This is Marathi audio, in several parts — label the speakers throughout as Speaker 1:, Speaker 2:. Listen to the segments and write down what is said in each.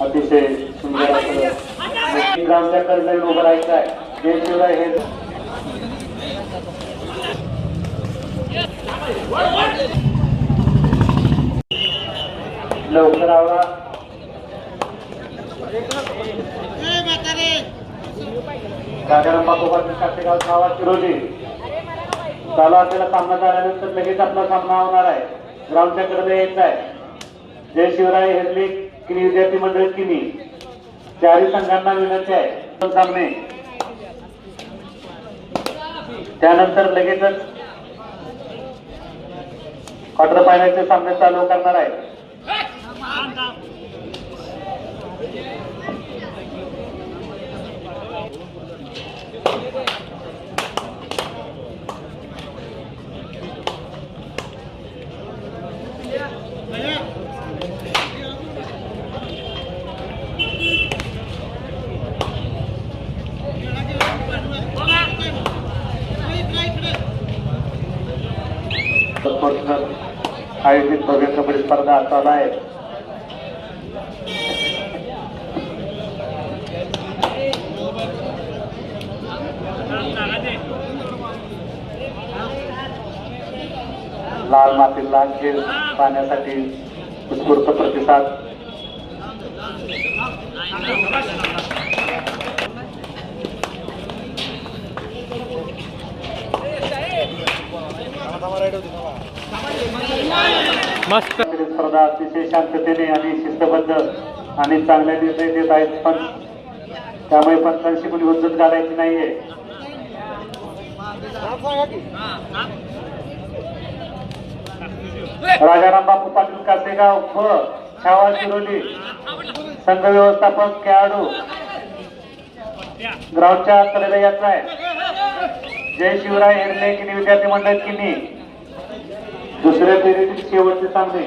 Speaker 1: अतिशय सुंदर असं ग्रामच्या कडे उभं राहायचं आहे. जय शिवराय हे लवकर आवा. राजाराम बापूपाटील काटेगाव गावा शिरोली चालू असलेला सामना झाल्यानंतर लगेच आपला सामना होणार आहे. ग्राउंडच्या कडे यायचा आहे. जय शिवराय हेरली किनी विद्यार्थी मंडळ किनी चारही संघांना विनंती आहे सामने. त्यानंतर लगेचच क्वार्टर फायनलचे सामने चालू करणार आहे. आयोजित भव्य कबड्डी स्पर्धा चालू आहे. लाल मातीला खेळ पाहण्यासाठी उत्स्फूर्त प्रतिसाद. मस्त स्पर्धा अतिशय शांततेने आणि शिस्तबद्ध आणि चांगल्या निर्णय देत आहेत. पण त्यामुळे पंचांशी कोणी हुज्जत घालायची नाहीये. राजाराम बापू पाटील कासेगाव व छावा शिरोली संघ व्यवस्थापक खेळाडू ग्राउंडच्या कडेला यायचा आहे. जय शिवराय हेरले किनी विद्यार्थी मंडळ किनी दुसऱ्या फेरीतील शेवटचे सामने.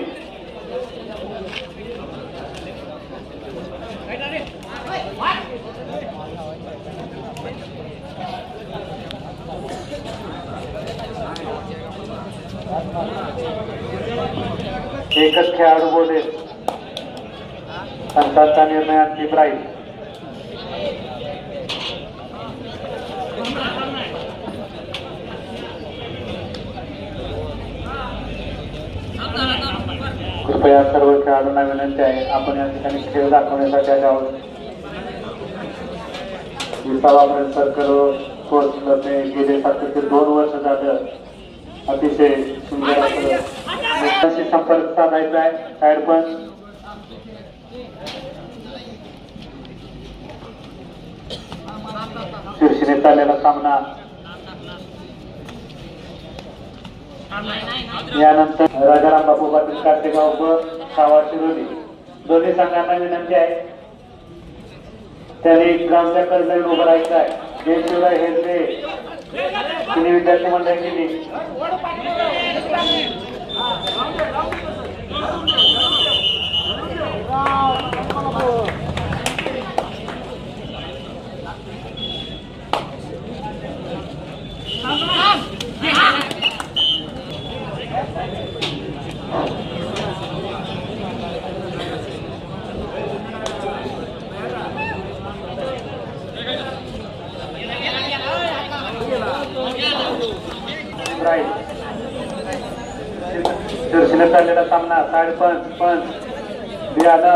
Speaker 1: एकच खेळाडू बोलेल. संघाचा निर्णय अंतिम राहील. कृपया सर्व खेळाडूंना विनंती आहे आपण या ठिकाणी खेळ दाखवण्यासाठी आले आहोत. विसावापर्यंत सर्कल स्पोर्ट्स क्लबने गेले 7 ते 2 वर्ष झालं अतिशय सुंदर असं संपर्क साधायचा आहे. साईड पण शीर्षीने चाललेला सामना. यानंतर राजाराम बापू पाटील काटेगाव व छावा शिरोली दोन्ही संघांना विनंती आहे त्यांनी ग्राउंडच्या कडे उभं राहायचं आहे. जय शिवराय हेरले किनी विद्यार्थी मंडळ किनी शीर्षीने चाललेला सामना. साईड पंच बियाला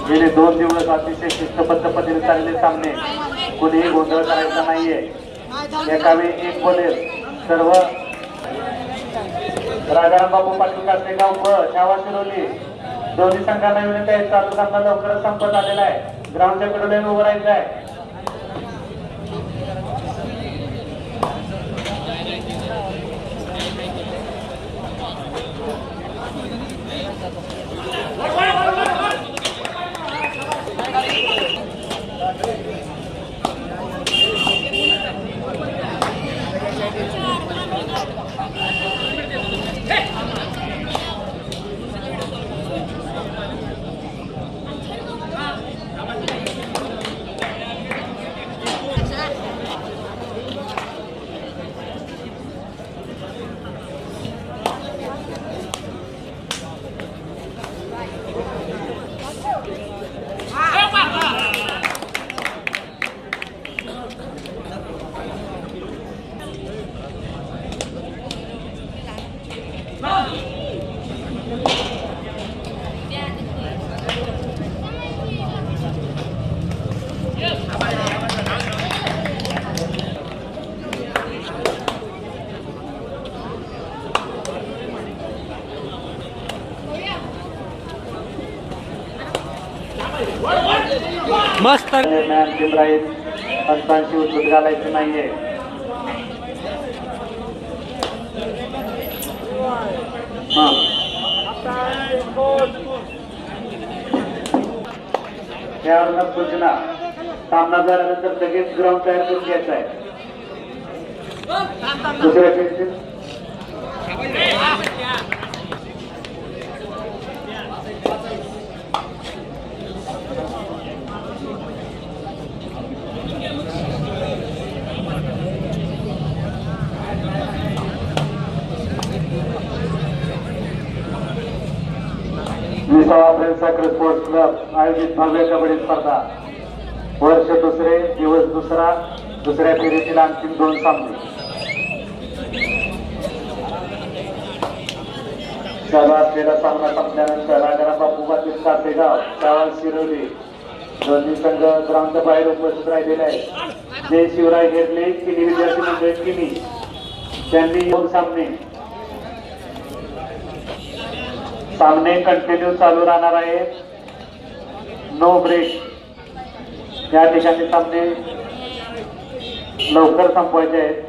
Speaker 1: गेले 2 दिवस अतिशय शिस्तबद्ध पद्धतीने चाललेले सामने. कोणीही गोंधळ करायचा नाहीये. एकावेळी एक बोलेल. सर्व राजाराम बापू पाटील कासेगाव व छावा शिरोली दोन्ही संघांना विनंती आहे. चालू सामना लवकरच संपत आलेला आहे. ग्राउंडच्या कडे उभं राहायचं आहे.
Speaker 2: मस्त
Speaker 1: निर्णय अंतिम राहील. पंचांशी उद्धट घालायचं नाहीये. यावरून सूचना सामना झाल्यानंतर लगेच ग्राउंड तयार करून घ्यायचा आहे. दुसऱ्या फेरीतील फ्रेंड्स साखर स्पोर्ट्स क्लब आयोजित भव्य कबड्डी स्पर्धा. वर्ष दुसरे, दिवस दुसरा, दुसऱ्या फेरीतील अंतिम 2 सामने. चालू असलेला सामना संपल्यानंतर राजाराम बापू पाटील कासेगाव, चावल शिरोली दोन्ही संघ ग्राउंडच्या बाहेर उपस्थित राहिलेले आहेत. जय शिवराय हेरले किनी विद्यार्थी मंडळ किनी त्यांनी 2 सामने कंटिन्यू चालू राहणार आहे. No break. या ठिकाणी सामने लवकर संपवायचे आहेत.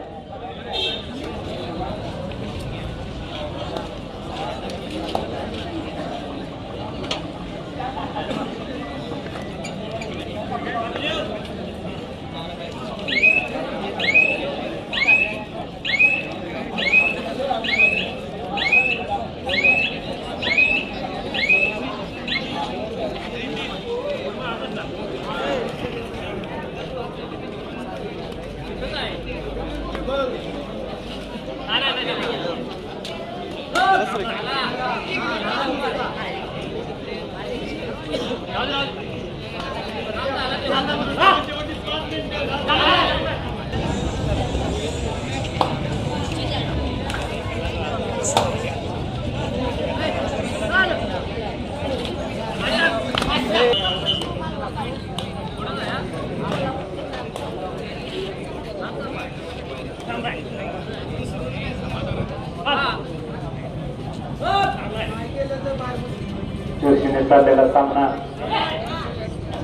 Speaker 1: चुरशीने चाललेला सामना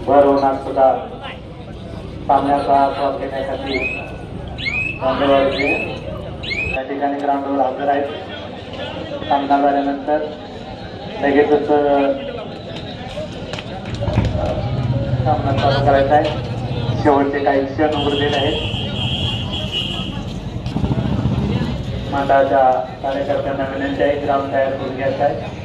Speaker 1: भर होणार सुद्धा सामन्याचा आस्वाद घेण्यासाठी त्या ठिकाणी ग्राउंडवर हजर आहेत. सामना झाल्यानंतर लगेचच सामना चालू करायचा आहे. शेवटचे काही क्षण उरलेले आहेत. मंडळाच्या कार्यकर्त्यांना विनंती आहे ग्राउंड तयार करून घ्यायचा आहे.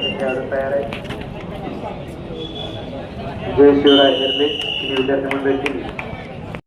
Speaker 1: करण्यासाठी खेळाडू तयार आहे. जय शिवराय हिरले विद्यार्थी मंडळीची